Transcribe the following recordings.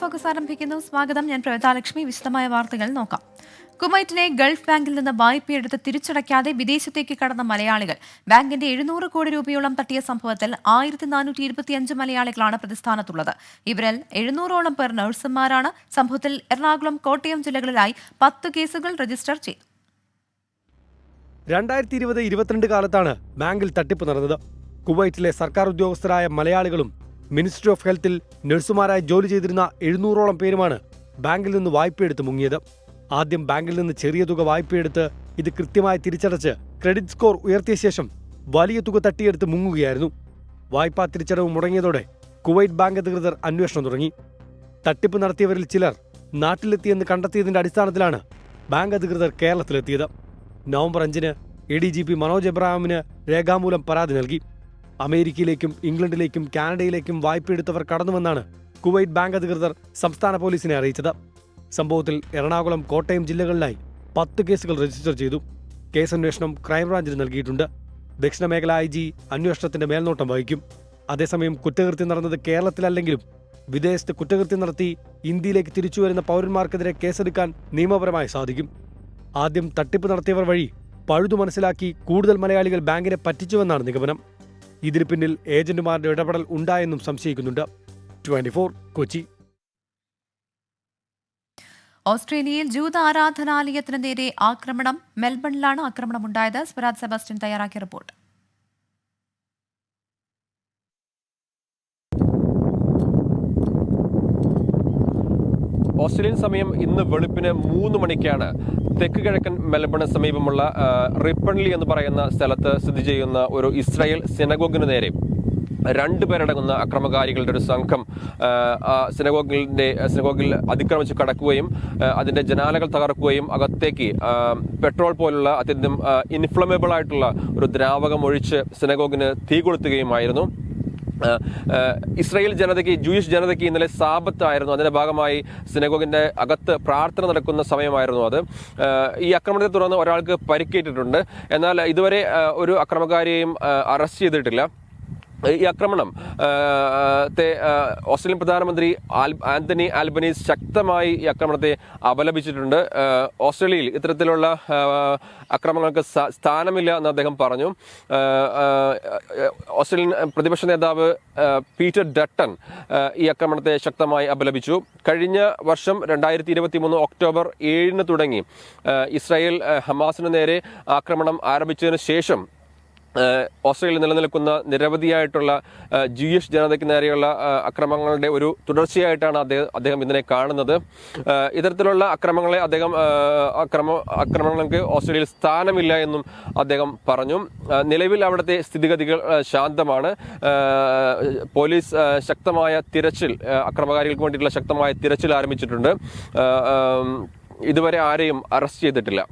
Focus ആരംഭിക്കുന്നു. സ്വാഗതം. ഞാൻ പ്രവേതാലക്ഷ്മി. വിശദമായ വാർത്തകൾ നോക്കാം. കുവൈറ്റിലെ ഗൾഫ് ബാങ്കിൽ നിന്ന് വായ്പയെടുത്ത് തിരിച്ചടയ്ക്കാതെ വിദേശത്തേക്ക് കടന്ന മലയാളികൾ ബാങ്കിന്റെ 700 കോടി രൂപയോളം തട്ടിയ സംഭവത്തിൽ 1425 മലയാളികളാണ് പ്രതിസ്ഥാനത്തുള്ളത്. ഇവരിൽ 700ഓളം പേർ നഴ്സുമാരാണ്. സംഭവത്തിൽ എറണാകുളം, കോട്ടയം ജില്ലകളിലായി 10 കേസുകൾ രജിസ്റ്റർ ചെയ്തു. 2020-22 കാലത്താണ് ബാങ്കിൽ തട്ടിപ്പ് നടന്നത്. കുവൈറ്റിലെ സർക്കാർ ഉദ്യോഗസ്ഥരായ മലയാളികളും മിനിസ്ട്രി ഓഫ് ഹെൽത്തിൽ നഴ്സുമാരായി ജോലി ചെയ്തിരുന്ന 700ഓളം പേരുമാണ് ബാങ്കിൽ നിന്ന് വായ്പയെടുത്ത് മുങ്ങിയത്. ആദ്യം ബാങ്കിൽ നിന്ന് ചെറിയ തുക വായ്പയെടുത്ത് ഇത് കൃത്യമായി തിരിച്ചടച്ച് ക്രെഡിറ്റ് സ്കോർ ഉയർത്തിയ ശേഷം വലിയ തുക തട്ടിയെടുത്ത് മുങ്ങുകയായിരുന്നു. വായ്പാ തിരിച്ചടവ് മുടങ്ങിയതോടെ കുവൈറ്റ് ബാങ്ക് അധികൃതർ അന്വേഷണം തുടങ്ങി. തട്ടിപ്പ് നടത്തിയവരിൽ ചിലർ നാട്ടിലെത്തിയെന്ന് കണ്ടെത്തിയതിന്റെ അടിസ്ഥാനത്തിലാണ് ബാങ്ക് അധികൃതർ കേരളത്തിലെത്തിയത്. നവംബർ 5-ന് ADGP മനോജ് എബ്രഹാമിന് രേഖാമൂലം പരാതി നൽകി. അമേരിക്കയിലേക്കും ഇംഗ്ലണ്ടിലേക്കും കാനഡയിലേക്കും വായ്പയെടുത്തവർ കടന്നുവെന്നാണ് കുവൈറ്റ് ബാങ്ക് അധികൃതർ സംസ്ഥാന പോലീസിനെ അറിയിച്ചത്. സംഭവത്തിൽ എറണാകുളം, കോട്ടയം ജില്ലകളിലായി 10 കേസുകൾ രജിസ്റ്റർ ചെയ്തു. കേസന്വേഷണം ക്രൈംബ്രാഞ്ചിന് നൽകിയിട്ടുണ്ട്. ദക്ഷിണ മേഖല IG അന്വേഷണത്തിന്റെ മേൽനോട്ടം വഹിക്കും. അതേസമയം കുറ്റകൃത്യം നടന്നത് കേരളത്തിലല്ലെങ്കിലും വിദേശത്ത് കുറ്റകൃത്യം നടത്തി ഇന്ത്യയിലേക്ക് തിരിച്ചുവരുന്ന പൗരന്മാർക്കെതിരെ കേസെടുക്കാൻ നിയമപരമായി സാധിക്കും. ആദ്യം തട്ടിപ്പ് നടത്തിയവർ വഴി പഴുതു മനസ്സിലാക്കി കൂടുതൽ മലയാളികൾ ബാങ്കിനെ പറ്റിച്ചുവെന്നാണ് നിഗമനം. ഇതിന് പിന്നിൽ ഏജന്റുമാരുടെ ഇടപെടൽ ഉണ്ടായെന്നും സംശയിക്കുന്നുണ്ട്. 24 കൊച്ചി. ഓസ്ട്രേലിയയിൽ ജൂത ആരാധനാലയത്തിന് നേരെ ആക്രമണം. മെൽബണിലാണ് ആക്രമണമുണ്ടായത്. സ്വരാജ് സെബാസ്റ്റ്യൻ തയ്യാറാക്കിയ റിപ്പോർട്ട്. ഓസ്ട്രേലിയൻ സമയം ഇന്ന് വെളുപ്പിന് 3 മണിക്കാണ് തെക്ക് കിഴക്കൻ മെൽബണിന് സമീപമുള്ള റിപ്പൺലി എന്ന് പറയുന്ന സ്ഥലത്ത് സ്ഥിതി ചെയ്യുന്ന ഒരു ഇസ്രായേൽ സിനഗോഗിന് നേരെ 2 പേരടങ്ങുന്ന അക്രമകാരികളുടെ ഒരു സംഘം സിനഗോഗിൽ അതിക്രമിച്ച് കടക്കുകയും അതിന്റെ ജനാലകൾ തകർക്കുകയും അകത്തേക്ക് പെട്രോൾ പോലുള്ള അത്യന്തം ഇൻഫ്ലമബിൾ ആയിട്ടുള്ള ഒരു ദ്രാവകം ഒഴിച്ച് സിനഗോഗിന് തീ കൊളുത്തുകയുമായിരുന്നു. ഇസ്രായേൽ ജനതയ്ക്ക്, ജൂയിഷ് ജനതയ്ക്ക് ഇന്നലെ സാബത്തായിരുന്നു. അതിന്റെ ഭാഗമായി സിനഗോഗിന്റെ അകത്ത് പ്രാർത്ഥന നടക്കുന്ന സമയമായിരുന്നു അത്. ഈ ആക്രമണത്തെ തുടർന്ന് ഒരാൾക്ക് പരിക്കേറ്റിട്ടുണ്ട്. എന്നാൽ ഇതുവരെ ഒരു അക്രമകാരിയെയും അറസ്റ്റ് ചെയ്തിട്ടില്ല. ഈ ആക്രമണം ഓസ്ട്രേലിയൻ പ്രധാനമന്ത്രി ആന്റണി ആൽബനീസ് ശക്തമായി ഈ ആക്രമണത്തെ അപലപിച്ചിട്ടുണ്ട്. ഓസ്ട്രേലിയയിൽ ഇത്തരത്തിലുള്ള അക്രമങ്ങൾക്ക് സ്ഥാനമില്ല എന്ന് അദ്ദേഹം പറഞ്ഞു. ഓസ്ട്രേലിയൻ പ്രതിപക്ഷ നേതാവ് പീറ്റർ ഡട്ടൺ ഈ ആക്രമണത്തെ ശക്തമായി അപലപിച്ചു. കഴിഞ്ഞ വർഷം 2023 ഒക്ടോബർ 7-ന് തുടങ്ങി ഇസ്രായേൽ ഹമാസിന് നേരെ ആക്രമണം ആരംഭിച്ചതിന് ശേഷം ഓസ്ട്രേലിയയിൽ നിലനിൽക്കുന്ന നിരവധിയായിട്ടുള്ള ജൂയിഷ് ജനതയ്ക്ക് നേരെയുള്ള അക്രമങ്ങളുടെ ഒരു തുടർച്ചയായിട്ടാണ് അദ്ദേഹം ഇതിനെ കാണുന്നത്. ഇത്തരത്തിലുള്ള ആക്രമണങ്ങൾക്ക് ഓസ്ട്രേലിയയിൽ സ്ഥാനമില്ല എന്നും അദ്ദേഹം പറഞ്ഞു. നിലവിൽ അവിടുത്തെ സ്ഥിതിഗതികൾ ശാന്തമാണ്. പോലീസ് ശക്തമായ തിരച്ചിൽ, അക്രമകാരികൾക്ക് വേണ്ടിയിട്ടുള്ള ശക്തമായ തിരച്ചിൽ ആരംഭിച്ചിട്ടുണ്ട്. ഇതുവരെ ആരെയും അറസ്റ്റ് ചെയ്തിട്ടില്ല.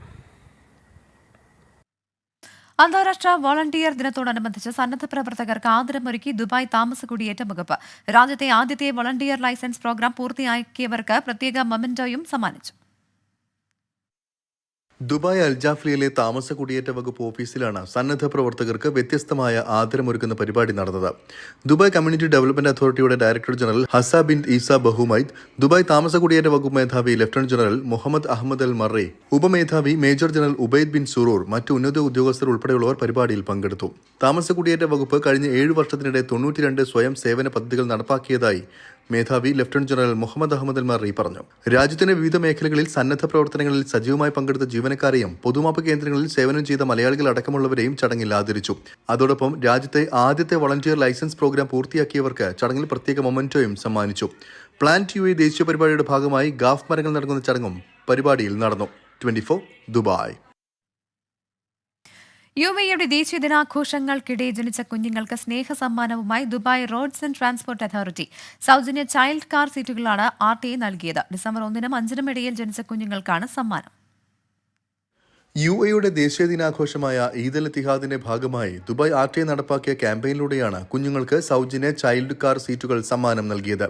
അന്താരാഷ്ട്ര വോളണ്ടിയർ ദിനത്തോടനുബന്ധിച്ച് സന്നദ്ധ പ്രവർത്തകർക്ക് ആദരമൊരുക്കി ദുബായ് താമസക്കുടിയേറ്റ വകുപ്പ്. രാജ്യത്തെ ആദ്യത്തെ വോളണ്ടിയർ ലൈസൻസ് പ്രോഗ്രാം പൂർത്തിയാക്കിയവർക്ക് പ്രത്യേക മൊമെന്റോയും സമ്മാനിച്ചു. ദുബായ് അൽജാഫ്ലിയിലെ താമസ കുടിയേറ്റ വകുപ്പ് ഓഫീസിലാണ് സന്നദ്ധ പ്രവർത്തകർക്ക് വ്യത്യസ്തമായ ആദരമൊരുക്കുന്ന പരിപാടി നടന്നത്. ദുബായ് കമ്മ്യൂണിറ്റി ഡെവലപ്മെന്റ് അതോറിറ്റിയുടെ director general Hessa bin Eisa Buhumaid, Dubai താമസ കുടിയേറ്റ വകുപ്പ് മേധാവി lieutenant general Mohammed Ahmed Al Marri, ഉപമേധാവി major general Obaid bin Suroor, മറ്റു ഉന്നത ഉദ്യോഗസ്ഥർ ഉൾപ്പെടെയുള്ളവർ പരിപാടിയിൽ പങ്കെടുത്തു. താമസ കുടിയേറ്റ വകുപ്പ് കഴിഞ്ഞ 7 വർഷത്തിനിടെ 92 സ്വയം സേവന പദ്ധതികൾ നടപ്പാക്കിയതായി മേധാവി ലഫ്റ്റനന്റ് ജനറൽ മുഹമ്മദ് അഹമ്മദ് അൽ മറി പറഞ്ഞു. രാജ്യത്തിന്റെ വിവിധ മേഖലകളിൽ സന്നദ്ധ പ്രവർത്തനങ്ങളിൽ സജീവമായി പങ്കെടുത്ത ജീവനക്കാരെയും പൊതുമാപ്പ് കേന്ദ്രങ്ങളിൽ സേവനം ചെയ്ത മലയാളികൾ അടക്കമുള്ളവരെയും ചടങ്ങിൽ ആദരിച്ചു. അതോടൊപ്പം രാജ്യത്തെ ആദ്യത്തെ വളണ്ടിയർ ലൈസൻസ് പ്രോഗ്രാം പൂർത്തിയാക്കിയവർക്ക് ചടങ്ങിൽ പ്രത്യേക മൊമെന്റോയും സമ്മാനിച്ചു. പ്ലാന്റ് UAE ദേശീയ പരിപാടിയുടെ ഭാഗമായി ഗാഫ് മരങ്ങൾ നൽകുന്ന ചടങ്ങും പരിപാടിയിൽ നടന്നു. 24 ദുബായ്. UAEയുടെ ദേശീയ ദിനാഘോഷങ്ങൾക്കിടെ ജനിച്ച കുഞ്ഞുങ്ങൾക്ക് സ്നേഹസമ്മാനവുമായി Dubai roads and transport authority സൗജന്യ ചൈൽഡ് കാർ സീറ്റുകളാണ് RTA നൽകിയത്. ഡിസംബർ 1-നും 5-നും ഇടയിൽ ജനിച്ച കുഞ്ഞുങ്ങൾക്കാണ് സമ്മാനം. UAEയുടെ ദേശീയ ദിനാഘോഷമായ ഈദ് അൽ ഇത്തിഹാദിന്റെ ഭാഗമായി ദുബായ് RTA നടപ്പാക്കിയ ക്യാമ്പയിനിലൂടെയാണ് കുഞ്ഞുങ്ങൾക്ക് സൗജന്യ ചൈൽഡ് കാർ സീറ്റുകൾ സമ്മാനം നൽകിയത്.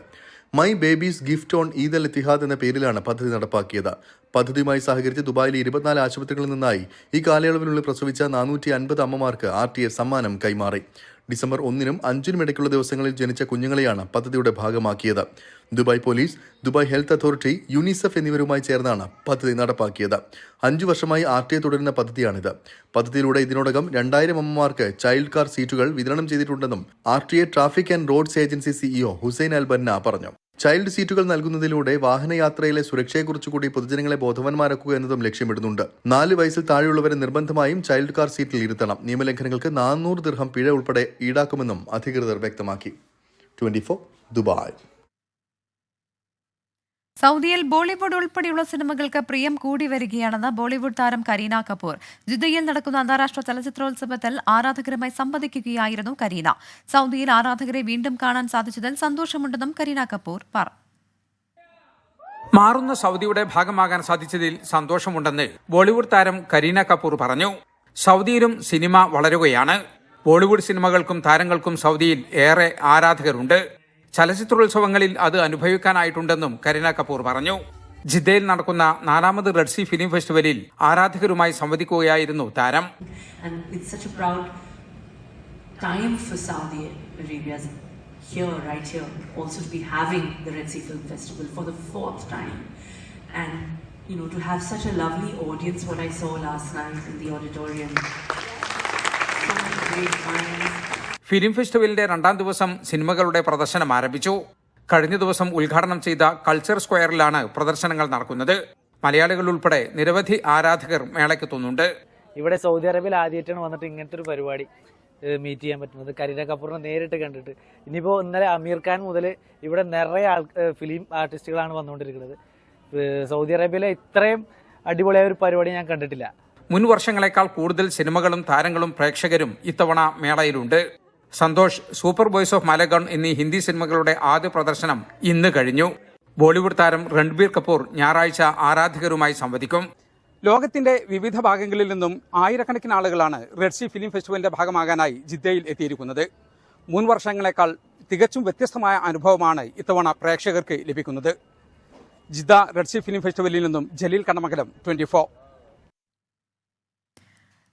My babies gift on Eid al Etihad എന്ന പേരിലാണ് പദ്ധതി നടപ്പാക്കിയത്. പദ്ധതിയുമായി സഹകരിച്ച് ദുബായിലെ 24 ആശുപത്രികളിൽ നിന്നായി ഈ കാലയളവിനുള്ളിൽ പ്രസവിച്ച 450 അമ്മമാർക്ക് RTA സമ്മാനം കൈമാറി. ഡിസംബർ 1-നും 5-നും ഇടയ്ക്കുള്ള ദിവസങ്ങളിൽ ജനിച്ച കുഞ്ഞുങ്ങളെയാണ് പദ്ധതിയുടെ ഭാഗമാക്കിയത്. Dubai police, Dubai health authority, UNICEF എന്നിവരുമായി ചേർന്നാണ് പദ്ധതി നടപ്പാക്കിയത്. 5 വർഷമായി RTA തുടരുന്ന പദ്ധതിയാണിത്. പദ്ധതിയിലൂടെ ഇതിനോടകം 2000 അമ്മമാർക്ക് ചൈൽഡ് കാർ സീറ്റുകൾ വിതരണം ചെയ്തിട്ടുണ്ടെന്നും RTA traffic and roads agency CEO Hussain Al Banna പറഞ്ഞു. ചൈൽഡ് സീറ്റുകൾ നൽകുന്നതിലൂടെ വാഹനയാത്രയിലെ സുരക്ഷയെക്കുറിച്ചുകൂടി പൊതുജനങ്ങളെ ബോധവാന്മാരാക്കുക എന്നതും ലക്ഷ്യമിടുന്നുണ്ട്. 4 വയസ്സിൽ താഴെയുള്ളവരെ നിർബന്ധമായും ചൈൽഡ് കാർ സീറ്റിൽ ഇരുത്തണം. നിയമലംഘനങ്ങൾക്ക് 400 ദിർഹം പിഴ ഉൾപ്പെടെ ഈടാക്കുമെന്നും അധികൃതർ വ്യക്തമാക്കി. 24 ദുബായ്. സൗദിയിൽ ബോളിവുഡ് ഉൾപ്പെടെയുള്ള സിനിമകൾക്ക് പ്രിയം കൂടി വരികയാണെന്ന് ബോളിവുഡ് താരം കരീന കപൂർ. ജിദ്ദയിൽ നടക്കുന്ന അന്താരാഷ്ട്ര ചലച്ചിത്രോത്സവത്തിൽ ആരാധകരുമായി സംവദിക്കുകയായിരുന്നു കരീന. സൗദിയിൽ ആരാധകരെ വീണ്ടും കാണാൻ സാധിച്ചതിൽ സന്തോഷമുണ്ടെന്നും കരീന കപൂർ പറഞ്ഞു. മാറുന്ന സൗദിയുടെ ഭാഗമാകാൻ സാധിച്ചതിൽ സന്തോഷമുണ്ടെന്ന് ബോളിവുഡ് താരം കരീന കപൂർ പറഞ്ഞു. സൗദിയിലും സിനിമ വളരുകയാണ്. ബോളിവുഡ് സിനിമകൾക്കും താരങ്ങൾക്കും സൗദിയിൽ ഏറെ ആരാധകരുണ്ട്. ചലച്ചിത്രോത്സവങ്ങളിൽ അത് അനുഭവിക്കാനായിട്ടുണ്ടെന്നും കരീന കപൂർ പറഞ്ഞു. ജിദ്ദയിൽ നടക്കുന്ന 4ാമത് റെഡ് സീ ഫിലിം ഫെസ്റ്റിവലിൽ ആരാധകരുമായി സംവദിക്കുകയായിരുന്നു താരം. To have such a lovely audience, what I saw last night in the auditorium, so many great minds. Film ഫെസ്റ്റിവലിന്റെ 2ാം ദിവസം സിനിമകളുടെ പ്രദർശനം ആരംഭിച്ചു. കഴിഞ്ഞ ദിവസം ഉദ്ഘാടനം ചെയ്ത കൾച്ചർ സ്ക്വയറിലാണ് പ്രദർശനങ്ങൾ നടക്കുന്നത്. മലയാളികൾ ഉൾപ്പെടെ നിരവധി ആരാധകർ മേളയ്ക്കെത്തുന്നുണ്ട്. ഇവിടെ സൗദി അറേബ്യയിൽ ആദ്യമായിട്ടാണ് വന്നിട്ട് ഇങ്ങനത്തെ ഒരു പരിപാടി മീറ്റ് ചെയ്യാൻ പറ്റുന്നത്. കരീന കപൂറിനെ നേരിട്ട് കണ്ടിട്ട്. ഇനിയിപ്പോൾ ഇന്നലെ അമീർ ഖാൻ മുതൽ ഇവിടെ നിറയെ ഫിലിം ആർട്ടിസ്റ്റുകളാണ് വന്നുകൊണ്ടിരിക്കുന്നത്. സൗദി അറേബ്യയിലെ ഇത്രയും അടിപൊളിയായ ഒരു പരിപാടി ഞാൻ കണ്ടിട്ടില്ല. മുൻ വർഷങ്ങളെക്കാൾ കൂടുതൽ സിനിമകളും താരങ്ങളും പ്രേക്ഷകരും ഇത്തവണ മേളയിലുണ്ട്. സന്തോഷ്, സൂപ്പർ ബോയ്സ് ഓഫ് മലഗൺ എന്നീ ഹിന്ദി സിനിമകളുടെ ആദ്യ പ്രദർശനം ഇന്ന് കഴിഞ്ഞു. ബോളിവുഡ് താരം രൺബീർ കപൂർ ഞായറാഴ്ച ആരാധകരുമായി സംവദിക്കും. ലോകത്തിന്റെ വിവിധ ഭാഗങ്ങളിൽ നിന്നും ആയിരക്കണക്കിന് ആളുകളാണ് റെഡ് സീ ഫിലിം ഫെസ്റ്റിവലിന്റെ ഭാഗമാകാനായി ജിദ്ദയിൽ എത്തിയിരിക്കുന്നത്. മുൻ വർഷങ്ങളെക്കാൾ തികച്ചും വ്യത്യസ്തമായ അനുഭവമാണ് ഇത്തവണ പ്രേക്ഷകർക്ക് ലഭിക്കുന്നത്. ജിദ്ദ റെഡ് സീ ഫിലിം ഫെസ്റ്റിവലിൽ നിന്നും ജലീൽ കണ്ണമംഗലം, 24.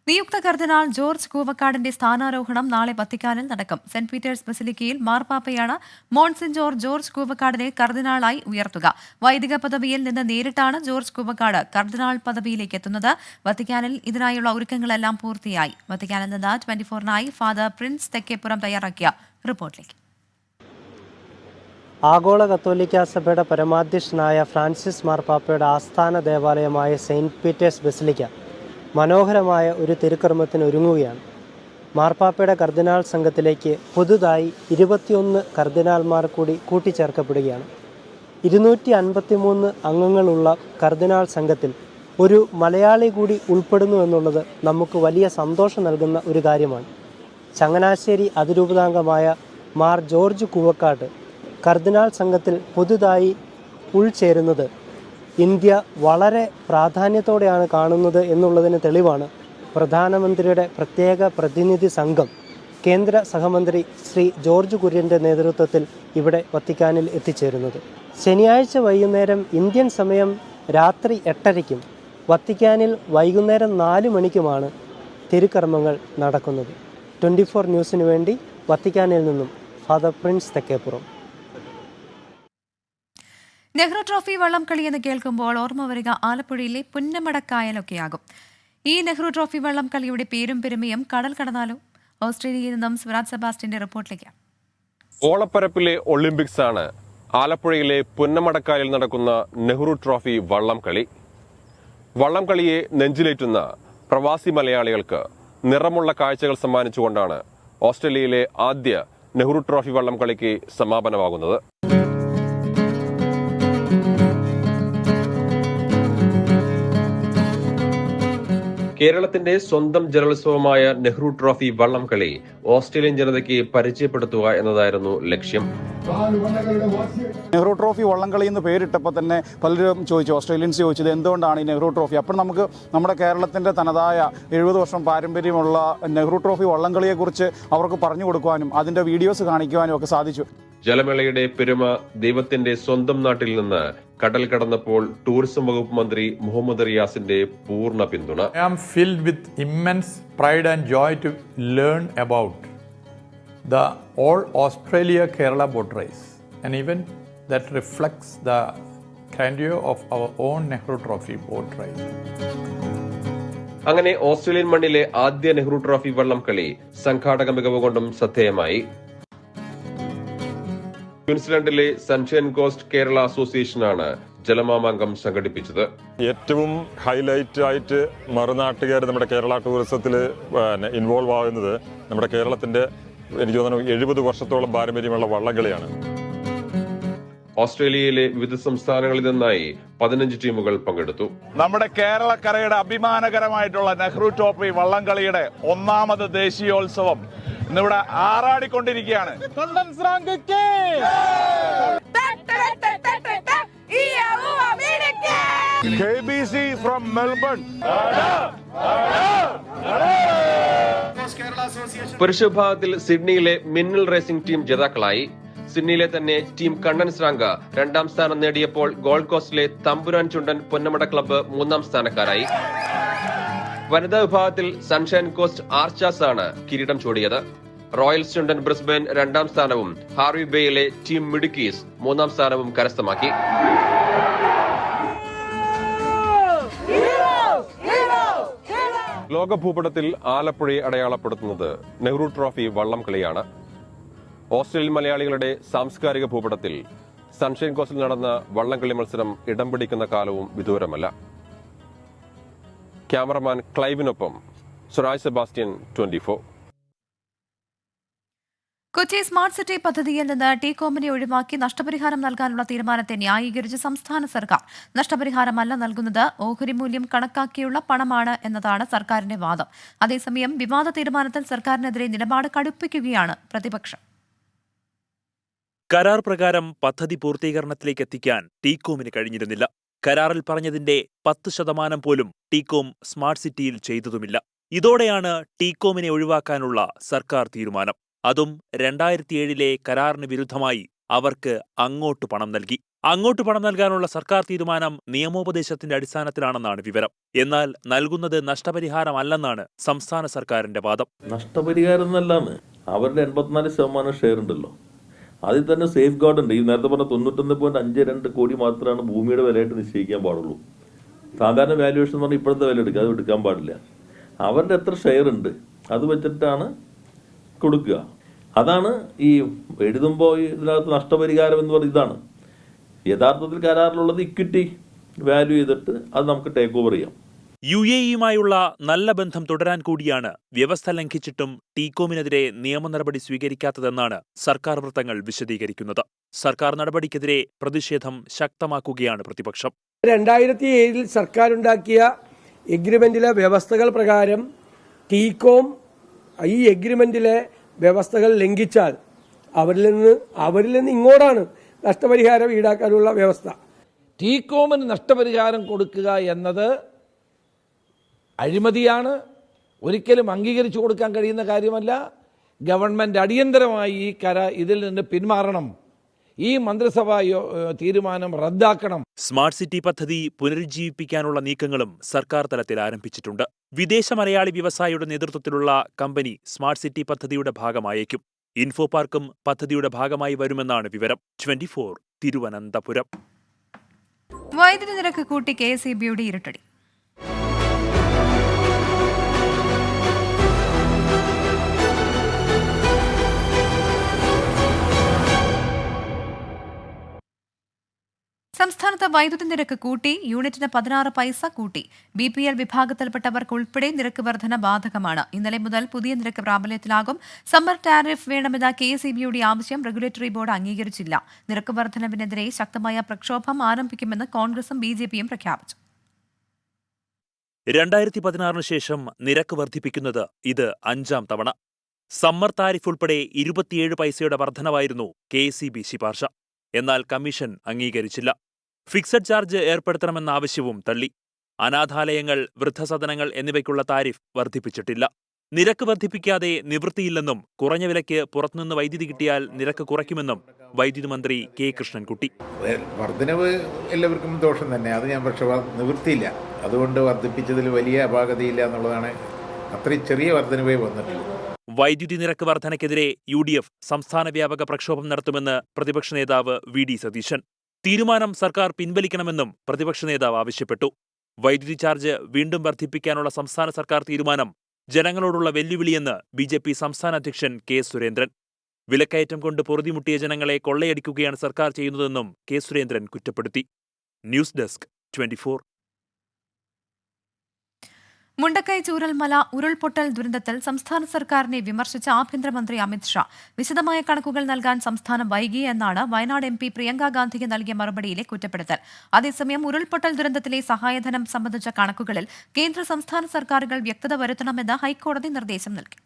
നിയുക്ത കർദിനാൾ ജോർജ് കൂവക്കാടിന്റെ സ്ഥാനാരോഹണം നാളെ വത്തിക്കാനിൽ നടക്കും. സെന്റ് പീറ്റേഴ്സ് ബസിലിക്കയിൽ മാർപ്പാപ്പയാണ് മോൺസിഞ്ഞോർ ജോർജ് കൂവക്കാടിനെ കർദിനാളായി ഉയർത്തുക. വൈദിക പദവിയിൽ നിന്ന് നേരിട്ടാണ് ജോർജ് കൂവക്കാട് കർദിനാൾ പദവിയിലേക്ക് എത്തുന്നത്. വത്തിക്കാനിൽ ഇതിനായുള്ള ഒരുക്കങ്ങളെല്ലാം പൂർത്തിയായി. വത്തിക്കാനിൽ നിന്ന് 24-നായി ഫാദർ പ്രിൻസ് തെക്കേപ്പുറം തയ്യാറാക്കിയ റിപ്പോർട്ടിലേക്ക്. ആഗോള കത്തോലിക്ക സഭയുടെ പരമാധ്യക്ഷനായ ഫ്രാൻസിസ് മാർപ്പാപ്പയുടെ ആസ്ഥാന ദേവാലയമായ സെയിന്റ് പീറ്റേഴ്സ് ബസിലിക്ക മനോഹരമായ ഒരു തിരുക്കർമ്മത്തിന് ഒരുങ്ങുകയാണ്. മാർപ്പാപ്പയുടെ കർദിനാൾ സംഘത്തിലേക്ക് പുതുതായി 21 കർദിനാൾമാർ കൂടി കൂട്ടിച്ചേർക്കപ്പെടുകയാണ്. 253 അംഗങ്ങളുള്ള കർദിനാൾ സംഘത്തിൽ ഒരു മലയാളി കൂടി ഉൾപ്പെടുന്നു എന്നുള്ളത് നമുക്ക് വലിയ സന്തോഷം നൽകുന്ന ഒരു കാര്യമാണ്. ചങ്ങനാശ്ശേരി അതിരൂപതാംഗമായ മാർ ജോർജ് കൂവക്കാട് കർദിനാൾ സംഘത്തിൽ പുതുതായി ഉൾച്ചേരുന്നത് ഇന്ത്യ വളരെ പ്രാധാന്യത്തോടെയാണ് കാണുന്നത് എന്നുള്ളതിന് തെളിവാണ് പ്രധാനമന്ത്രിയുടെ പ്രത്യേക പ്രതിനിധി സംഘം കേന്ദ്ര സഹമന്ത്രി ശ്രീ ജോർജ് കുര്യൻ്റെ നേതൃത്വത്തിൽ ഇവിടെ വത്തിക്കാനിൽ എത്തിച്ചേരുന്നത്. ശനിയാഴ്ച വൈകുന്നേരം ഇന്ത്യൻ സമയം രാത്രി 8:30-ക്കും വത്തിക്കാനിൽ വൈകുന്നേരം 4 മണിക്കുമാണ് തിരുക്കർമ്മങ്ങൾ നടക്കുന്നത്. 24 ന്യൂസിനു വേണ്ടി വത്തിക്കാനിൽ നിന്നും father Prince Thekkeppuram. Nehru trophy വള്ളംകളി എന്ന് കേൾക്കുമ്പോൾ ഓർമ്മ വരിക ആലപ്പുഴയിലെ പുന്നമടക്കായലൊക്കെയാകും. ഈ നെഹ്റു ട്രോഫി വള്ളംകളിയുടെ പേരും പെരുമയും കടൽ കടന്നാലും. ഓസ്ട്രേലിയയിൽ നിന്നും സ്വരാജ് സെബാസ്റ്റ്യന്റെ റിപ്പോർട്ടിലേക്ക്. ഓളപ്പരപ്പിലെ ഒളിമ്പിക്സ് ആണ് ആലപ്പുഴയിലെ പുന്നമടക്കായലിൽ നടക്കുന്ന നെഹ്റു ട്രോഫി വള്ളംകളി. വള്ളംകളിയെ നെഞ്ചിലേറ്റുന്ന പ്രവാസി മലയാളികൾക്ക് നിറമുള്ള കാഴ്ചകൾ സമ്മാനിച്ചുകൊണ്ടാണ് ഓസ്ട്രേലിയയിലെ ആദ്യ നെഹ്റു ട്രോഫി വള്ളംകളിക്ക് സമാപനമാകുന്നത്. കേരളത്തിന്റെ സ്വന്തം ജലോത്സവമായ നെഹ്റു ട്രോഫി വള്ളംകളി ഓസ്ട്രേലിയൻ ജനതയ്ക്ക് പരിചയപ്പെടുത്തുക എന്നതായിരുന്നു ലക്ഷ്യം. നെഹ്റു ട്രോഫി വള്ളംകളി എന്ന് പേരിട്ടപ്പോൾ തന്നെ പലരും ചോദിച്ചു, ഓസ്ട്രേലിയൻസ് ചോദിച്ചത് എന്തുകൊണ്ടാണ് ഈ നെഹ്റു ട്രോഫി. അപ്പോൾ നമുക്ക് നമ്മുടെ കേരളത്തിൻ്റെ തനതായ 70 വർഷം പാരമ്പര്യമുള്ള നെഹ്റു ട്രോഫി വള്ളംകളിയെക്കുറിച്ച് അവർക്ക് പറഞ്ഞു കൊടുക്കുവാനും അതിൻ്റെ വീഡിയോസ് കാണിക്കുവാനും ഒക്കെ സാധിച്ചു. ജലമേളയുടെ പെരുമ ദൈവത്തിന്റെ സ്വന്തം നാട്ടിൽ നിന്ന് കടൽ കടന്നപ്പോൾ ടൂറിസം വകുപ്പ് മന്ത്രി മുഹമ്മദ് റിയാസിന്റെ പൂർണ്ണ പിന്തുണ. I am filled with immense pride and joy to learn about the All Australia Kerala boat race, an event that reflects the grandeur of our own Nehru Trophy boat race. അങ്ങനെ Australian മണ്ണിലെ ആദ്യ Nehru trophy വള്ളംകളി സംഘാടക മികവ് കൊണ്ടും ശ്രദ്ധേയമായി. ക്വീൻസ്ലാൻഡിലെ sunshine cost Kerala അസോസിയേഷനാണ് ജലമാമാങ്കം സംഘടിപ്പിച്ചത്. ഏറ്റവും ഹൈലൈറ്റ് ആയിട്ട് മറുനാട്ടുകാർ നമ്മുടെ കേരള ടൂറിസത്തിൽ ഇൻവോൾവ് ആകുന്നത് നമ്മുടെ കേരളത്തിന്റെ എനിക്ക് തോന്നുന്നു 70 വർഷത്തോളം പാരമ്പര്യമുള്ള വള്ളംകളിയാണ്. ഓസ്ട്രേലിയയിലെ വിവിധ സംസ്ഥാനങ്ങളിൽ നിന്നായി 15 ടീമുകൾ പങ്കെടുത്തു. നമ്മുടെ കേരളക്കരയുടെ അഭിമാനകരമായിട്ടുള്ള നെഹ്റു ട്രോഫി വള്ളംകളിയുടെ 1ാമത് ദേശീയോത്സവം ഇന്നിവിടെ ആറാടിക്കൊണ്ടിരിക്കുകയാണ്. KBC from Melbourne. പുരുഷ വിഭാഗത്തിൽ സിഡ്നിയിലെ മിന്നൽ റേസിംഗ് ടീം ജേതാക്കളായി. സിഡ്നിയിലെ തന്നെ ടീം കണ്ണൻ സ്രാങ്ക 2ാം സ്ഥാനം നേടിയപ്പോൾ ഗോൾഡ് കോസ്റ്റിലെ തമ്പുരാൻ ചുണ്ടൻ പൊന്നമട ക്ലബ്ബ് 3ാം സ്ഥാനക്കാരായി. വനിതാ വിഭാഗത്തിൽ സൺഷൈൻ കോസ്റ്റ് ആർച്ചാസ് ആണ് കിരീടം ചൂടിയത്. റോയൽ ചുണ്ടൻ ബ്രിസ്ബെയിൻ 2ാം സ്ഥാനവും ഹാർവി ബേയിലെ ടീം മിഡുക്കീസ് 3ാം സ്ഥാനവും കരസ്ഥമാക്കി. ലോക ഭൂപടത്തിൽ ആലപ്പുഴയെ അടയാളപ്പെടുത്തുന്നത് നെഹ്റു ട്രോഫി വള്ളംകളിയാണ്. ഓസ്ട്രേലിയൻ മലയാളികളുടെ സാംസ്കാരിക ഭൂപടത്തിൽ സൺഷൈൻ കോസ്റ്റിൽ നടന്ന വള്ളംകളി മത്സരം ഇടം പിടിക്കുന്ന കാലവും വിദൂരമല്ല. ക്യാമറമാൻ ക്ലൈവിനൊപ്പം സുരാജ് സെബാസ്റ്റ്യൻ, 24. കൊച്ചി സ്മാർട്ട് സിറ്റി പദ്ധതിയിൽ നിന്ന് ടീകോമിനെ ഒഴിവാക്കി നഷ്ടപരിഹാരം നൽകാനുള്ള തീരുമാനത്തെ ന്യായീകരിച്ച് സംസ്ഥാന സർക്കാർ നഷ്ടപരിഹാരമല്ല നൽകുന്നത്, ഓഹരി മൂല്യം കണക്കാക്കിയുള്ള പണമാണ് എന്നതാണ് സർക്കാരിന്റെ വാദം. അതേസമയം വിവാദ തീരുമാനത്തിൽ സർക്കാരിനെതിരെ നിലപാട് കടുപ്പിക്കുകയാണ് പ്രതിപക്ഷം. കരാർ പ്രകാരം പദ്ധതി പൂർത്തീകരണത്തിലേക്ക് എത്തിക്കാൻ ടീകോമിന് കഴിഞ്ഞിരുന്നില്ല. കരാറിൽ പറഞ്ഞതിന്റെ 10% പോലും ടീകോം സ്മാർട്ട് സിറ്റിയിൽ ചെയ്തതുമില്ല. ഇതോടെയാണ് ടീകോമിനെ ഒഴിവാക്കാനുള്ള സർക്കാർ തീരുമാനം. അതും 2007 കരാറിന് വിരുദ്ധമായി അവർക്ക് അങ്ങോട്ട് പണം നൽകി. അങ്ങോട്ട് പണം നൽകാനുള്ള സർക്കാർ തീരുമാനം നിയമോപദേശത്തിന്റെ അടിസ്ഥാനത്തിലാണെന്നാണ് വിവരം. എന്നാൽ നൽകുന്നത് നഷ്ടപരിഹാരമല്ലെന്നാണ് സംസ്ഥാന സർക്കാരിന്റെ വാദം. നഷ്ടപരിഹാരം എന്നല്ലാന്ന് അവരുടെ 84% ഷെയർ ഉണ്ടല്ലോ, അതിൽ തന്നെ സേഫ് ഗാർഡ് ഉണ്ട്. ഈ നേരത്തെ പറഞ്ഞ 91.52 കോടി മാത്രമാണ് ഭൂമിയുടെ വിലയായിട്ട് നിശ്ചയിക്കാൻ പാടുള്ളൂ. സാധാരണ വാല്യുവേഷൻ എന്ന് പറഞ്ഞാൽ ഇപ്പോഴത്തെ വില എടുക്കുക, അത് എടുക്കാൻ പാടില്ല. അവരുടെ എത്ര ഷെയർ ഉണ്ട് അത് വെച്ചിട്ടാണ് കൊടുക്കുക. അതാണ് ഈ എഴുതുമ്പോൾ ഇതിനകത്ത് നഷ്ടപരിഹാരം എന്ന് പറയുന്നത് ഇതാണ്. യഥാർത്ഥത്തിൽ കരാറിലുള്ളത് ഇക്വിറ്റി വാല്യൂ ചെയ്തിട്ട് അത് നമുക്ക് ടേക്ക് ഓവർ ചെയ്യാം. UAE-യുമായുള്ള നല്ല ബന്ധം തുടരാൻ കൂടിയാണ് വ്യവസ്ഥ ലംഘിച്ചിട്ടും ടീകോമിനെതിരെ നിയമ നടപടി സ്വീകരിക്കാത്തതെന്നാണ് സർക്കാർ വൃത്തങ്ങൾ വിശദീകരിക്കുന്നത്. സർക്കാർ നടപടിക്കെതിരെ പ്രതിഷേധം ശക്തമാക്കുകയാണ് പ്രതിപക്ഷം. 2007 സർക്കാരുണ്ടാക്കിയ എഗ്രിമെന്റിലെ വ്യവസ്ഥകൾ പ്രകാരം ടീകോം ഈ എഗ്രിമെന്റിലെ വ്യവസ്ഥകൾ ലംഘിച്ചാൽ അവരിൽ നിന്ന് ഇങ്ങോട്ടാണ് നഷ്ടപരിഹാരം ഈടാക്കാനുള്ള വ്യവസ്ഥ. ടീകോമിന് നഷ്ടപരിഹാരം കൊടുക്കുക എന്നത് അഴിമതിയാണ്, ഒരിക്കലും അംഗീകരിച്ചു കൊടുക്കാൻ കഴിയുന്ന കാര്യമല്ല. ഗവൺമെന്റ് അടിയന്തരമായി ഇതിൽ നിന്ന് പിന്മാറണം. ഈ മന്ത്രിസഭാ തീരുമാനം റദ്ദാക്കണം. സ്മാർട്ട് സിറ്റി പദ്ധതി പുനരുജ്ജീവിപ്പിക്കാനുള്ള നീക്കങ്ങളും സർക്കാർ തലത്തിൽ ആരംഭിച്ചിട്ടുണ്ട്. വിദേശ മലയാളി വ്യവസായിയുടെ നേതൃത്വത്തിലുള്ള കമ്പനി സ്മാർട്ട് സിറ്റി പദ്ധതിയുടെ ഭാഗമായേക്കും. ഇൻഫോ പാർക്കും പദ്ധതിയുടെ ഭാഗമായി വരുമെന്നാണ് വിവരം. 24 തിരുവനന്തപുരം. വൈദ്യുതി നിരക്ക് കൂട്ടി KSEBയുടെ ഇരുട്ടടി. സംസ്ഥാനത്ത് വൈദ്യുതി നിരക്ക് കൂട്ടി. യൂണിറ്റിന് 16 പൈസ കൂട്ടി. BPL വിഭാഗത്തിൽപ്പെട്ടവർക്ക് ഉൾപ്പെടെ നിരക്ക് വർധന ബാധകമാണ്. ഇന്നലെ മുതൽ പുതിയ നിരക്ക് പ്രാബല്യത്തിലാകും. സമ്മർ ടാരിഫ് വേണമെന്ന KSEBയുടെ ആവശ്യം റെഗുലേറ്ററി ബോർഡ് അംഗീകരിച്ചില്ല. നിരക്ക് വർധനവിനെതിരെ ശക്തമായ പ്രക്ഷോഭം ആരംഭിക്കുമെന്ന് കോൺഗ്രസും BJPയും പ്രഖ്യാപിച്ചു. 2016 ശേഷം നിരക്ക് വർദ്ധിപ്പിക്കുന്നത് ഇത് 5ാം തവണ. സമ്മർ താരിഫ് ഉൾപ്പെടെ 27 പൈസയുടെ വർധനവായിരുന്നു KSEB ശുപാർശ. എന്നാൽ കമ്മീഷൻ അംഗീകരിച്ചില്ല. ഫിക്സഡ് ചാർജ് ഏർപ്പെടുത്തണമെന്ന ആവശ്യവും തള്ളി. അനാഥാലയങ്ങൾ, വൃദ്ധസദനങ്ങൾ എന്നിവയ്ക്കുള്ള താരിഫ് വർദ്ധിപ്പിച്ചിട്ടില്ല. നിരക്ക് വർദ്ധിപ്പിക്കാതെ നിവൃത്തിയില്ലെന്നും കുറഞ്ഞ വിലയ്ക്ക് പുറത്തുനിന്ന് വൈദ്യുതി കിട്ടിയാൽ നിരക്ക് കുറയ്ക്കുമെന്നും വൈദ്യുതി മന്ത്രി K. കൃഷ്ണൻകുട്ടി. വർധനവ് എല്ലാവർക്കും ദോഷം തന്നെ, അത് ഞാൻ പക്ഷേ നിവൃത്തിയില്ല, അതുകൊണ്ട് വർദ്ധിപ്പിച്ചതിൽ വലിയ അപാകതയില്ല എന്നുള്ളതാണ്. അത്രയും ചെറിയ വർധനവേ വന്നിട്ടുള്ളൂ. വൈദ്യുതി നിരക്ക് വർധനയ്ക്കെതിരെ UDF സംസ്ഥാന വ്യാപക പ്രക്ഷോഭം നടത്തുമെന്ന് പ്രതിപക്ഷ നേതാവ് VD സതീശൻ. തീരുമാനം സർക്കാർ പിൻവലിക്കണമെന്നും പ്രതിപക്ഷ നേതാവ് ആവശ്യപ്പെട്ടു. വൈദ്യുതി ചാർജ് വീണ്ടും വർദ്ധിപ്പിക്കാനുള്ള സംസ്ഥാന സർക്കാർ തീരുമാനം ജനങ്ങളോടുള്ള വെല്ലുവിളിയെന്ന് BJP സംസ്ഥാന അധ്യക്ഷൻ K. സുരേന്ദ്രൻ. വിലക്കയറ്റം കൊണ്ട് പൊറുതിമുട്ടിയ ജനങ്ങളെ കൊള്ളയടിക്കുകയാണ് സർക്കാർ ചെയ്യുന്നതെന്നും K. സുരേന്ദ്രൻ കുറ്റപ്പെടുത്തി. News desk 24. മുണ്ടക്കൈ ചൂരൽമല ഉരുൾപൊട്ടൽ ദുരന്തത്തിൽ സംസ്ഥാന സർക്കാരിനെ വിമർശിച്ച ആഭ്യന്തരമന്ത്രി അമിത്ഷാ വിശദമായ കണക്കുകൾ നൽകാൻ സംസ്ഥാനം വൈകി എന്നാണ് വയനാട് MP പ്രിയങ്ക ഗാന്ധിക്ക് നൽകിയ മറുപടിയിലെ കുറ്റപ്പെടുത്തൽ. അതേസമയം ഉരുൾപൊട്ടൽ ദുരന്തത്തിലെ സഹായധനം സംബന്ധിച്ച കണക്കുകളിൽ കേന്ദ്ര സംസ്ഥാന സർക്കാരുകൾ വ്യക്തത വരുത്തണമെന്ന് ഹൈക്കോടതി നിർദ്ദേശം നൽകി.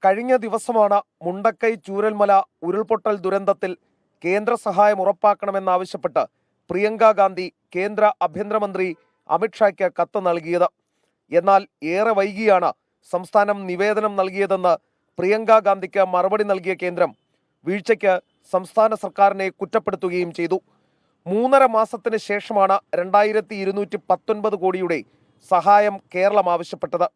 കഴിഞ്ഞ ദിവസമാണ് മുണ്ടക്കൈ ചൂരൽമല ഉരുൾപൊട്ടൽ ദുരന്തത്തിൽ കേന്ദ്ര സഹായം ഉറപ്പാക്കണമെന്നാവശ്യപ്പെട്ട് പ്രിയങ്ക ഗാന്ധി കേന്ദ്ര ആഭ്യന്തരമന്ത്രി അമിത്ഷായ്ക്ക് കത്ത് നൽകിയത്. എന്നാൽ ഏറെ വൈകിയാണ് സംസ്ഥാനം നിവേദനം നൽകിയതെന്ന് പ്രിയങ്ക ഗാന്ധിക്ക് മറുപടി നൽകിയ കേന്ദ്രം വീഴ്ചയ്ക്ക് സംസ്ഥാന സർക്കാരിനെ കുറ്റപ്പെടുത്തുകയും ചെയ്തു. 3.5 മാസത്തിന് ശേഷമാണ് 2219 കോടിയുടെ സഹായം കേരളം ആവശ്യപ്പെട്ടത്.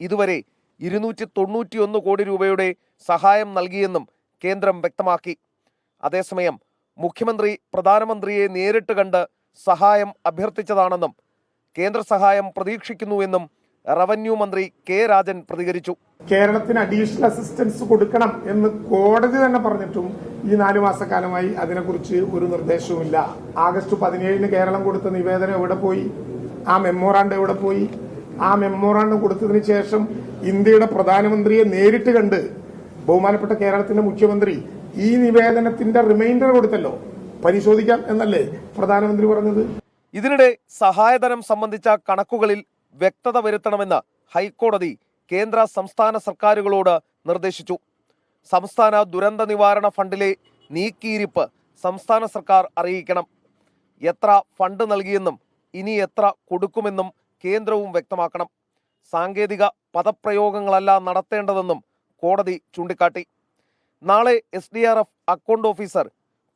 ഇതുവരെ 291 കോടി രൂപയുടെ സഹായം നൽകിയെന്നും കേന്ദ്രം വ്യക്തമാക്കി. അതേസമയം മുഖ്യമന്ത്രി പ്രധാനമന്ത്രിയെ നേരിട്ട് കണ്ട് സഹായം അഭ്യർത്ഥിച്ചതാണെന്നും കേന്ദ്ര സഹായം പ്രതീക്ഷിക്കുന്നുവെന്നും റവന്യൂ മന്ത്രി K. രാജൻ പ്രതികരിച്ചു. കേരളത്തിന് അഡീഷണൽ അസിസ്റ്റൻസ് കൊടുക്കണം എന്ന് കോടതി തന്നെ പറഞ്ഞിട്ടും ഈ 4 മാസക്കാലമായി അതിനെക്കുറിച്ച് ഒരു നിർദ്ദേശവുമില്ല. ആഗസ്റ്റ് 17 കേരളം കൊടുത്ത നിവേദനം എവിടെ പോയി? ആ മെമ്മോറാണ്ടം എവിടെ പോയി? ആ മെമ്മോറാണ്ടം കൊടുത്തതിന് ശേഷം ഇന്ത്യയുടെ പ്രധാനമന്ത്രിയെ നേരിട്ട് കണ്ട് ബഹുമാനപ്പെട്ട കേരളത്തിന്റെ മുഖ്യമന്ത്രി ഈ നിവേദനത്തിന്റെ റിമൈൻഡർ കൊടുത്തല്ലോ, പരിശോധിക്കാം എന്നല്ലേ പ്രധാനമന്ത്രി പറഞ്ഞത്? ഇതിനിടെ സഹായധനം സംബന്ധിച്ച കണക്കുകളിൽ വ്യക്തത വരുത്തണമെന്ന് ഹൈക്കോടതി കേന്ദ്ര സംസ്ഥാന സർക്കാരുകളോട് നിർദ്ദേശിച്ചു. സംസ്ഥാന ദുരന്ത നിവാരണ ഫണ്ടിലെ നീക്കിയിരിപ്പ് സംസ്ഥാന സർക്കാർ അറിയിക്കണം. എത്ര ഫണ്ട് നൽകിയെന്നും ഇനി എത്ര കൊടുക്കുമെന്നും കേന്ദ്രവും വ്യക്തമാക്കണം. സാങ്കേതിക പദപ്രയോഗങ്ങളല്ല നടത്തേണ്ടതെന്നും കോടതി ചൂണ്ടിക്കാട്ടി. നാളെ SDRF അക്കൗണ്ട് ഓഫീസർ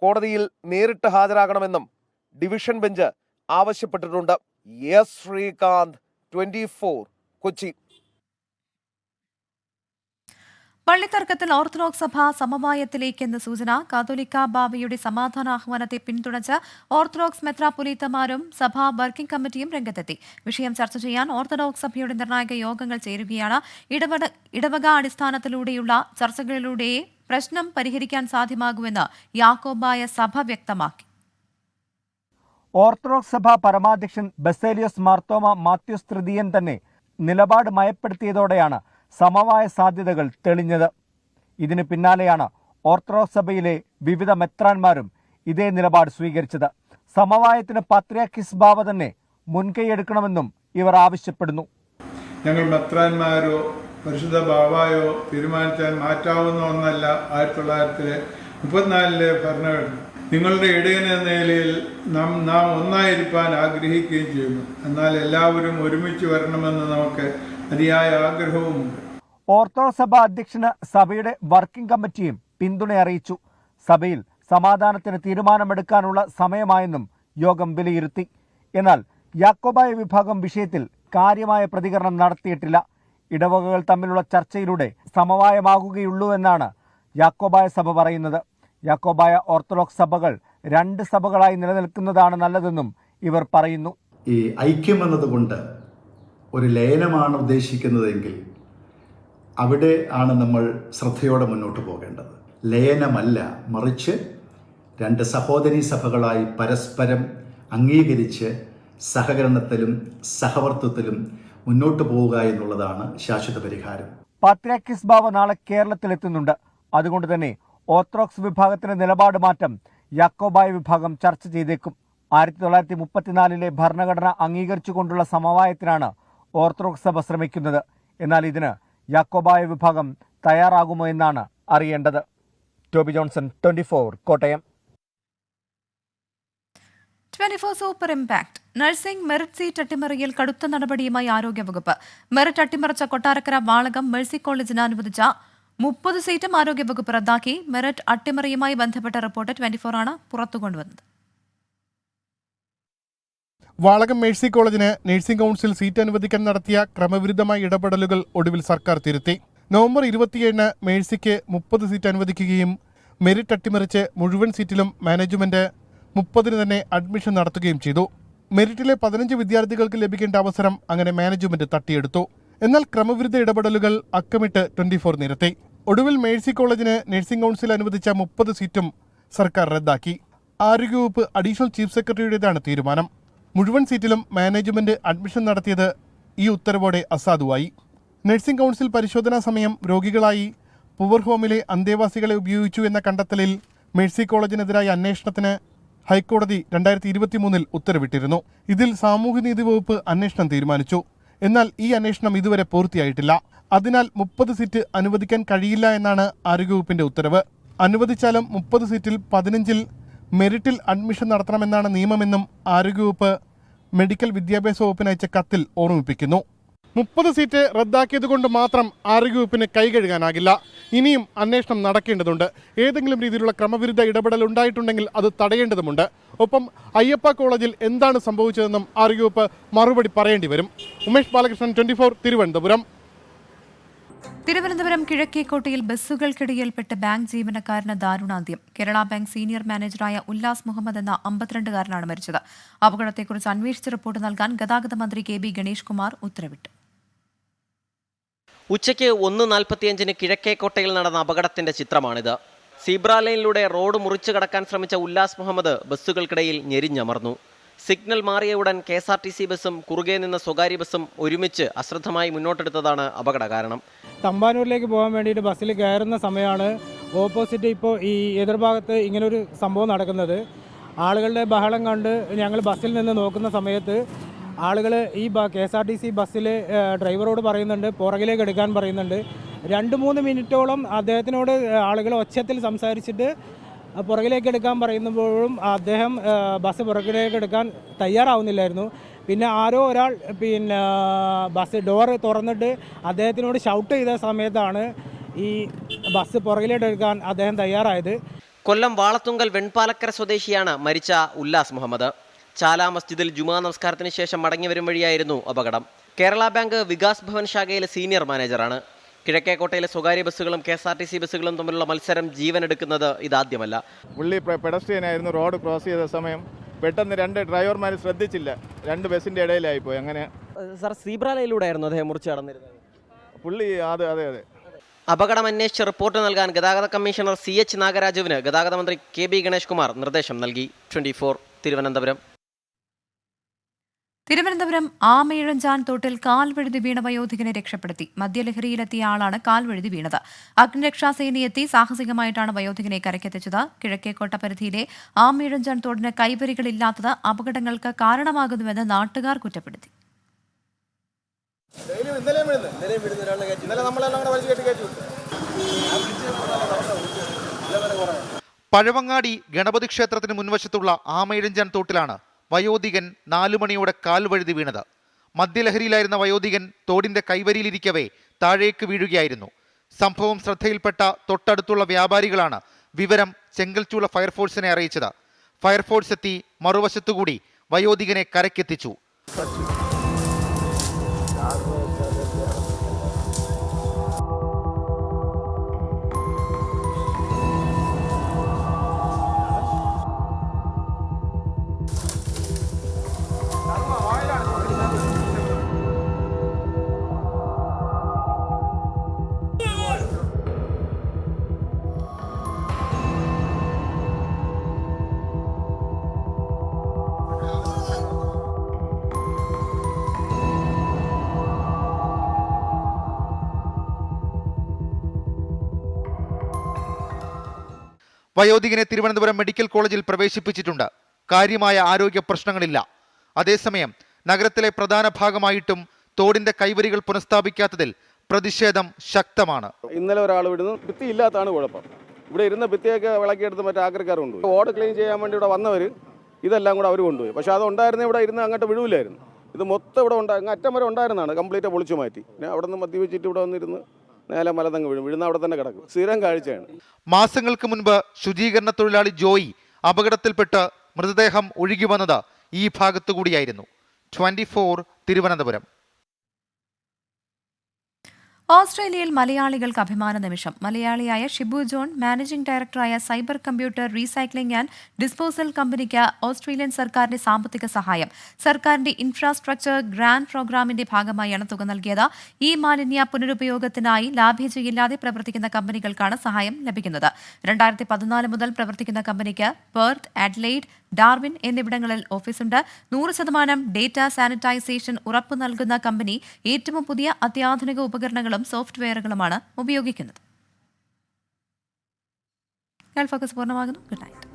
കോടതിയിൽ നേരിട്ട് ഹാജരാകണമെന്നും ഡിവിഷൻ ബെഞ്ച് ആവശ്യപ്പെട്ടിട്ടുണ്ട്. എസ് ശ്രീകാന്ത്, 24, കൊച്ചി. പള്ളിത്തർക്കത്തിൽ ഓർത്തഡോക്സ് സഭ സമവായത്തിലേക്കെന്ന് സൂചന. കാതോലിക്ക ബാവയുടെ സമാധാന ആഹ്വാനത്തെ പിന്തുണച്ച് ഓർത്തഡോക്സ് മെത്രാപ്പൊലീത്തമാരും സഭാ വർക്കിംഗ് കമ്മിറ്റിയും രംഗത്തെത്തി. വിഷയം ചർച്ച ചെയ്യാൻ ഓർത്തഡോക്സ് സഭയുടെ നിർണായക യോഗങ്ങൾ ചേരുകയാണ്. ഇടവക അടിസ്ഥാനത്തിലൂടെയുള്ള ചർച്ചകളിലൂടെ പ്രശ്നം പരിഹരിക്കാൻ സാധ്യമാകുമെന്ന് യാക്കോബായ സഭ വ്യക്തമാക്കി. ഓർത്തഡോക്സ് സഭ പരമാധ്യക്ഷൻ ബസേലിയോസ് മാർത്തോമ മാത്യൂസ് തൃതീയൻ തന്നെ നിലപാട് മയപ്പെടുത്തിയതോടെയാണ് സമവായ സാധ്യതകൾ തെളിഞ്ഞത്. ഇതിന് പിന്നാലെയാണ് ഓർത്തഡോക്സ് സഭയിലെ വിവിധ മെത്രാന്മാരും ഇതേ നിലപാട് സ്വീകരിച്ചത്. സമവായത്തിന് പാത്രിയാർക്കീസ് ബാവ തന്നെ മുൻകൈയെടുക്കണമെന്നും ഇവർ ആവശ്യപ്പെടുന്നു. ഞങ്ങൾ മെത്രാന്മാരോ പരിശുദ്ധ ബാവായോ തീരുമാനിച്ചാൽ മാറ്റാവുന്ന ഒന്നല്ല 1934 ഭരണഘടന. നിങ്ങളുടെ ഇടയൻ എന്ന നിലയിൽ നാം ഒന്നായിരിക്കാൻ ആഗ്രഹിക്കുകയും ചെയ്യുന്നു. എന്നാൽ എല്ലാവരും ഒരുമിച്ച് വരണമെന്ന് നമുക്ക് അതിയായ ആഗ്രഹവുമുണ്ട്. ഓർത്തഡോക്സ് സഭ അധ്യക്ഷന് സഭയുടെ വർക്കിംഗ് കമ്മിറ്റിയും പിന്തുണ അറിയിച്ചു. സഭയിൽ സമാധാനത്തിന് തീരുമാനമെടുക്കാനുള്ള സമയമായെന്നും യോഗം വിലയിരുത്തി. എന്നാൽ യാക്കോബായ വിഭാഗം വിഷയത്തിൽ കാര്യമായ പ്രതികരണം നടത്തിയിട്ടില്ല. ഇടവകകൾ തമ്മിലുള്ള ചർച്ചയിലൂടെ സമവായമാകുകയുള്ളൂ എന്നാണ് യാക്കോബായ സഭ പറയുന്നത്. യാക്കോബായ ഓർത്തഡോക്സ് സഭകൾ 2 സഭകളായി നിലനിൽക്കുന്നതാണ് നല്ലതെന്നും ഇവർ പറയുന്നു. ഈ ഐക്യം എന്നതുകൊണ്ട് ഒരു ലയനമാണ് ഉദ്ദേശിക്കുന്നതെങ്കിൽ അവിടെ ആണ് നമ്മൾ ശ്രദ്ധയോടെ മുന്നോട്ട് പോകേണ്ടത്. ലയനമല്ല, മറിച്ച് 2 സഹോദരീ സഭകളായി പരസ്പരം അംഗീകരിച്ച് സഹകരണത്തിലും സഹവർത്തിത്വത്തിലും മുന്നോട്ട് പോവുക എന്നുള്ളതാണ് ശാശ്വത പരിഹാരം. പാത്രിയാർക്കീസ് ബാവ നാളെ കേരളത്തിലെത്തുന്നുണ്ട്. അതുകൊണ്ട് തന്നെ ഓർത്തഡോക്സ് വിഭാഗത്തിന്റെ നിലപാട് മാറ്റം യാക്കോബായ വിഭാഗം ചർച്ച ചെയ്തേക്കും. 1934 ഭരണഘടന അംഗീകരിച്ചുകൊണ്ടുള്ള സമവായത്തിനാണ് ഓർത്തഡോക്സ് സഭ ശ്രമിക്കുന്നത്. എന്നാൽ ഇതിന് യാക്കോബായ വിഭാഗം തയ്യാറാകുമോ എന്നാണ് അറിയേണ്ടത്. Toby Johnson, 24, Kottayam. 24 super impact. Nursing merit seat അട്ടിമറിയിൽ കടുത്ത നടപടിയുമായി ആരോഗ്യവകുപ്പ്. മെറിറ്റ് അട്ടിമറിച്ച കൊട്ടാരക്കര വാളകം മേഴ്സി കോളേജിന് അനുവദിച്ച 30 സീറ്റും ആരോഗ്യവകുപ്പ് റദ്ദാക്കി. മെറിറ്റ് അട്ടിമറിയുമായി ബന്ധപ്പെട്ട റിപ്പോർട്ട് 24 ആണ് പുറത്തുകൊണ്ടുവന്നത്. വാളകം മേഴ്സി കോളേജിന് നഴ്സിംഗ് കൗൺസിൽ സീറ്റ് അനുവദിക്കാൻ നടത്തിയ ക്രമവിരുദ്ധമായ ഇടപെടലുകൾ ഒടുവിൽ സർക്കാർ തിരുത്തി. നവംബർ 27-ന് മേഴ്സിക്ക് 30 സീറ്റ് അനുവദിക്കുകയും മെറിറ്റ് അട്ടിമറിച്ച് മുഴുവൻ സീറ്റിലും മാനേജ്മെന്റ് 30-ന് തന്നെ അഡ്മിഷൻ നടത്തുകയും ചെയ്തു. മെറിറ്റിലെ 15 വിദ്യാർത്ഥികൾക്ക് ലഭിക്കേണ്ട അവസരം അങ്ങനെ മാനേജ്മെന്റ് തട്ടിയെടുത്തു. എന്നാൽ ക്രമവിരുദ്ധ ഇടപെടലുകൾ അക്കമിട്ട് 24 നിരത്തി. ഒടുവിൽ മേഴ്സി കോളേജിന് നഴ്സിംഗ് കൗൺസിൽ അനുവദിച്ച 30 സീറ്റും സർക്കാർ റദ്ദാക്കി. ആരോഗ്യവകുപ്പ് അഡീഷണൽ ചീഫ് സെക്രട്ടറിയുടേതാണ് തീരുമാനം. മുഴുവൻ സീറ്റിലും മാനേജ്മെന്റ് അഡ്മിഷൻ നടത്തിയത് ഈ ഉത്തരവോടെ അസാധുവായി. നഴ്സിംഗ് കൗൺസിൽ പരിശോധനാ സമയം രോഗികളായി പുവർ ഹോമിലെ അന്തേവാസികളെ ഉപയോഗിച്ചു എന്ന കണ്ടെത്തലിൽ മേഴ്സി കോളേജിനെതിരായ അന്വേഷണത്തിന് ഹൈക്കോടതി 2023-ൽ ഉത്തരവിട്ടിരുന്നു. ഇതിൽ സാമൂഹ്യനീതി വകുപ്പ് അന്വേഷണം തീരുമാനിച്ചു. എന്നാൽ ഈ അന്വേഷണം ഇതുവരെ പൂർത്തിയായിട്ടില്ല. അതിനാൽ 30 സീറ്റ് അനുവദിക്കാൻ കഴിയില്ല എന്നാണ് ആരോഗ്യവകുപ്പിന്റെ ഉത്തരവ്. അനുവദിച്ചാലും 30 സീറ്റിൽ 15-ൽ മെറിറ്റിൽ അഡ്മിഷൻ നടത്തണമെന്നാണ് നിയമമെന്നും ആരോഗ്യവകുപ്പ് മെഡിക്കൽ വിദ്യാഭ്യാസ വകുപ്പിന് അയച്ച കത്തിൽ ഓർമ്മിപ്പിക്കുന്നു. 30 സീറ്റ് റദ്ദാക്കിയതുകൊണ്ട് മാത്രം ആരോഗ്യവകുപ്പിന് കൈകഴുകാനാകില്ല. ഇനിയും അന്വേഷണം നടക്കേണ്ടതുണ്ട്. ഏതെങ്കിലും രീതിയിലുള്ള ക്രമവിരുദ്ധ ഇടപെടൽ ഉണ്ടായിട്ടുണ്ടെങ്കിൽ അത് തടയേണ്ടതുണ്ട്. ഒപ്പം അയ്യപ്പ കോളേജിൽ എന്താണ് സംഭവിച്ചതെന്നും ആരോഗ്യവകുപ്പ് മറുപടി പറയേണ്ടി വരും. ഉമേഷ് ബാലകൃഷ്ണൻ, 24, തിരുവനന്തപുരം. തിരുവനന്തപുരം കിഴക്കേക്കോട്ടയിൽ ബസ്സുകൾക്കിടയിൽപ്പെട്ട് ബാങ്ക് ജീവനക്കാരന് ദാരുണാന്ത്യം. കേരള ബാങ്ക് സീനിയർ മാനേജറായ ഉല്ലാസ് മുഹമ്മദ് എന്ന 52-കാരനാണ് മരിച്ചത്. അപകടത്തെക്കുറിച്ച് അന്വേഷിച്ച് റിപ്പോർട്ട് നൽകാൻ ഗതാഗത മന്ത്രി KB ഗണേഷ് കുമാർ ഉത്തരവിട്ടു. ഉച്ചയ്ക്ക് 1:45-ന് കിഴക്കേക്കോട്ടയിൽ നടന്ന അപകടത്തിന്റെ ചിത്രമാണിത്. സീബ്ര ലൈനിലൂടെ റോഡ് മുറിച്ചു കടക്കാൻ ശ്രമിച്ച ഉല്ലാസ് മുഹമ്മദ് ബസ്സുകൾക്കിടയിൽ ഞെരിഞ്ഞമർന്നു. സിഗ്നൽ മാറിയ ഉടൻ KSRTC ബസ്സും കുറുകെ നിന്ന സ്വകാര്യ ബസ്സും ഒരുമിച്ച് അശ്രദ്ധമായി മുന്നോട്ടെടുത്തതാണ് അപകട കാരണം. തമ്പാനൂരിലേക്ക് പോകാൻ വേണ്ടിയിട്ട് ബസ്സിൽ കയറുന്ന സമയമാണ് ഓപ്പോസിറ്റ് ഇപ്പോൾ ഈ എതിർഭാഗത്ത് ഇങ്ങനൊരു സംഭവം നടക്കുന്നത്. ആളുകളുടെ ബഹളം കണ്ട് ഞങ്ങൾ ബസ്സിൽ നിന്ന് നോക്കുന്ന സമയത്ത് ആളുകൾ ഈ KSRTC ബസ്സിൽ ഡ്രൈവറോട് പറയുന്നുണ്ട്, പുറകിലേക്ക് എടുക്കാൻ പറയുന്നുണ്ട്. 2-3 മിനിറ്റോളം അദ്ദേഹത്തിനോട് ആളുകൾ ഒച്ചത്തിൽ സംസാരിച്ചിട്ട് പുറകിലേക്ക് എടുക്കാൻ പറയുമ്പോഴും അദ്ദേഹം ബസ് പുറകിലേക്ക് എടുക്കാൻ തയ്യാറാവുന്നില്ലായിരുന്നു. പിന്നെ ആരോ ഒരാൾ ബസ് ഡോർ തുറന്നിട്ട് അദ്ദേഹത്തിനോട് ഷൗട്ട് ചെയ്ത സമയത്താണ് ഈ ബസ് പുറകിലേക്ക് എടുക്കാൻ അദ്ദേഹം തയ്യാറായത്. കൊല്ലം വാളത്തുങ്കൽ വെൺപാലക്കര സ്വദേശിയാണ് മരിച്ച ഉല്ലാസ് മുഹമ്മദ്. ചാല മസ്ജിദിൽ ജുമാ നമസ്കാരത്തിന് ശേഷം മടങ്ങി വരും വഴിയായിരുന്നു അപകടം. കേരള ബാങ്ക് വികാസ് ഭവൻ ശാഖയിലെ സീനിയർ മാനേജറാണ്. കിഴക്കേക്കോട്ടയിലെ സ്വകാര്യ ബസ്സുകളും KSRTC ബസ്സുകളും തമ്മിലുള്ള മത്സരം ജീവനെടുക്കുന്നത് ഇതാദ്യമല്ല. പുള്ളി പെഡസ്ട്രിയനായിരുന്നു. റോഡ് ക്രോസ് ചെയ്ത സമയം പെട്ടെന്ന് 2 ഡ്രൈവർമാർ ശ്രദ്ധിച്ചില്ല, 2 ബസ്സിൻ്റെ ഇടയിലായിപ്പോയി. അങ്ങനെ സാർ, സീബ്ര ലൈനിലൂടെ ആയിരുന്നു അദ്ദേഹം മുറിച്ച് കടന്നിരുന്നത്. പുള്ളി അതെ. അപകടം അന്വേഷിച്ച് റിപ്പോർട്ട് നൽകാൻ ഗതാഗത കമ്മീഷണർ CH നാഗരാജുവിന് ഗതാഗത മന്ത്രി KB ഗണേഷ് കുമാർ നിർദ്ദേശം നൽകി. 24, തിരുവനന്തപുരം. തിരുവനന്തപുരം ആമയിഴഞ്ചാൻ തോട്ടിൽ കാൽവഴുതി വീണ വയോധികനെ രക്ഷപ്പെടുത്തി. മദ്യലഹരിയിലെത്തിയ ആളാണ് കാൽവഴുതി വീണത്. അഗ്നിരക്ഷാസേനയെത്തി സാഹസികമായിട്ടാണ് വയോധികനെ കരക്കെത്തിച്ചത്. കിഴക്കേക്കോട്ട പരിധിയിലെ ആമയിഴഞ്ചാൻ തോടിന് കൈവരികളില്ലാത്തത് അപകടങ്ങൾക്ക് കാരണമാകുന്നുവെന്ന് നാട്ടുകാർ കുറ്റപ്പെടുത്തി. പഴവങ്ങാടി ഗണപതി ക്ഷേത്രത്തിന് മുൻവശത്തുള്ള ആമയിഴഞ്ചാൻ തോട്ടിലാണ് വയോധികൻ 4 മണിയോടെ കാൽ വഴുതി വീണത്. മദ്യലഹരിയിലായിരുന്ന വയോധികൻ തോടിന്റെ കൈവരിയിലിരിക്കവേ താഴേക്ക് വീഴുകയായിരുന്നു. സംഭവം ശ്രദ്ധയിൽപ്പെട്ട തൊട്ടടുത്തുള്ള വ്യാപാരികളാണ് വിവരം ചെങ്കൽച്ചൂള ഫയർഫോഴ്സിനെ അറിയിച്ചത്. ഫയർഫോഴ്സ് എത്തി മറുവശത്തുകൂടി വയോധികനെ കരക്കെത്തിച്ചു. വയോധികനെ തിരുവനന്തപുരം മെഡിക്കൽ കോളേജിൽ പ്രവേശിപ്പിച്ചിട്ടുണ്ട്. കാര്യമായ ആരോഗ്യ പ്രശ്നങ്ങളില്ല. അതേസമയം നഗരത്തിലെ പ്രധാന ഭാഗമായിട്ടും തോടിന്റെ കൈവരികൾ പുനഃസ്ഥാപിക്കാത്തതിൽ പ്രതിഷേധം ശക്തമാണ്. ഇന്നലെ ഒരാൾ ഇവിടുന്ന് ഭിത്തി ഇല്ലാത്തതാണ് കുഴപ്പം. ഇവിടെ ഇരുന്ന ഭിത്തിയൊക്കെ വിളക്കിയെടുത്ത് മറ്റേ ആക്രിക്കാർ കൊണ്ടുപോയി. ഓട് ക്ലീൻ ചെയ്യാൻ വേണ്ടി ഇവിടെ വന്നവർ ഇതെല്ലാം കൂടെ അവർ കൊണ്ടുപോയി. പക്ഷേ അത് ഉണ്ടായിരുന്ന ഇവിടെ ഇരുന്ന് അങ്ങോട്ട് വിഴുവില്ലായിരുന്നു. ഇത് മൊത്തം ഇവിടെ അറ്റം വരെ ഉണ്ടായിരുന്നതാണ്. കംപ്ലീറ്റ് പൊളിച്ചു മാറ്റി. പിന്നെ അവിടെ നിന്ന് മദ്യപിച്ചിട്ട് ഇവിടെ വന്നിരുന്ന് നേരെ മലതങ്ങ് വീഴുന്ന അവിടെ തന്നെ കിടക്കും. സ്ഥിരം കാഴ്ചയാണ്. മാസങ്ങൾക്ക് മുൻപ് ശുചീകരണ തൊഴിലാളി ജോയി അപകടത്തിൽപ്പെട്ട് മൃതദേഹം ഒഴുകി വന്നത് ഈ ഭാഗത്തുകൂടിയായിരുന്നു. 24, തിരുവനന്തപുരം. ഓസ്ട്രേലിയയിൽ മലയാളികൾക്ക് അഭിമാന നിമിഷം. മലയാളിയായ ഷിബു ജോൺ മാനേജിംഗ് ഡയറക്ടറായ cyber computer recycling and disposal കമ്പനിക്ക് ഓസ്ട്രേലിയൻ സർക്കാരിന്റെ സാമ്പത്തിക സഹായം. സർക്കാരിന്റെ ഇൻഫ്രാസ്ട്രക്ചർ ഗ്രാന്റ് പ്രോഗ്രാമിന്റെ ഭാഗമായാണ് തുക നൽകിയത്. ഈ മാലിന്യ പുനരുപയോഗത്തിനായി ലാഭേച്ഛയില്ലാതെ പ്രവർത്തിക്കുന്ന കമ്പനികൾക്കാണ് സഹായം ലഭിക്കുന്നത്. 2014 മുതൽ പ്രവർത്തിക്കുന്ന കമ്പനിക്ക് പെർത്ത്, അഡ്ലെയ്ഡ്, ഡാർവിൻ എന്നിവിടങ്ങളിൽ ഓഫീസുണ്ട്. 100% ഡേറ്റ സാനിറ്റൈസേഷൻ ഉറപ്പു നൽകുന്ന കമ്പനി ഏറ്റവും പുതിയ അത്യാധുനിക ഉപകരണങ്ങളും സോഫ്റ്റ്വെയറുകളുമാണ് ഉപയോഗിക്കുന്നത്. ഗൾഫ് ഫോക്കസ് പൂർണ്ണമാകുന്നു. Good night.